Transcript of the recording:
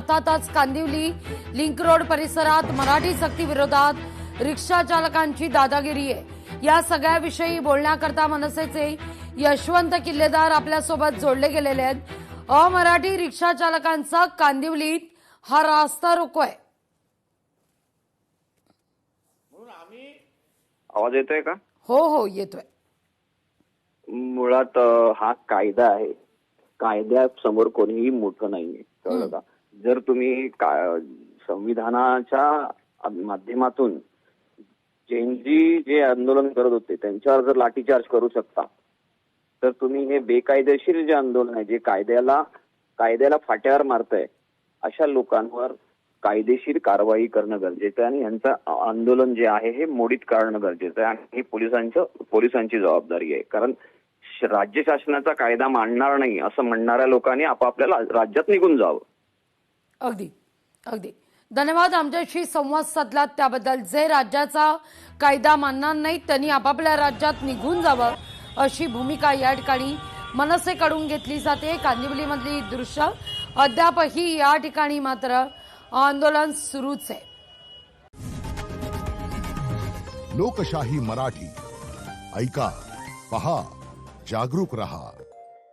अर्थातच Kandivali link road परिसरात मराठी सक्ती विरोधात रिक्षा चालकांची दादागिरी आहे। या सगळ्याविषयी बोलण्याकरता मनसेचे यशवंत किल्लेदार आपल्यासोबत जोडले गेलेले आहेत। अमराठी रिक्षा चालकांचा कांदिवलीत हा रास्ता रोको आहे। आवाज येतोय का? हो हो येतोय। मुळात हा कायदा आहे, कायद्यासमोर कोणीही मोठं नाहीये, कळलं का? जर तुम्ही संविधानाच्या माध्यमातून जेनजी जे आंदोलन करत होते त्यांच्यावर जर लाठीचार्ज करू शकता, तर तुम्ही हे बेकायदेशीर जे आंदोलन आहे, जे कायद्याला फाट्यावर मारतंय, अशा लोकांवर कायदेशीर कारवाई करणं गरजेचं आहे आणि यांचं आंदोलन जे आहे हे मोडीत काढणं गरजेचं आहे आणि ही पोलिसांची जबाबदारी आहे। कारण राज्य शासनाचा कायदा मानणार नाही असं म्हणणाऱ्या लोकांनी आपापल्या राज्यात निघून जावं। अगदी अगदी धन्यवाद आमच्याशी संवाद साधलात त्याबद्दल। जे राज्याचा कायदा मानणार नाही त्यांनी आपापल्या राज्यात निघून जावं अशी भूमिका या ठिकाणी मनसेकडून घेतली जाते। कांदिवलीमधली दृश्य अद्यापही या ठिकाणी मात्र आंदोलन सुरूच आहे। लोकशाही मराठी ऐका, पहा, जागरूक रहा।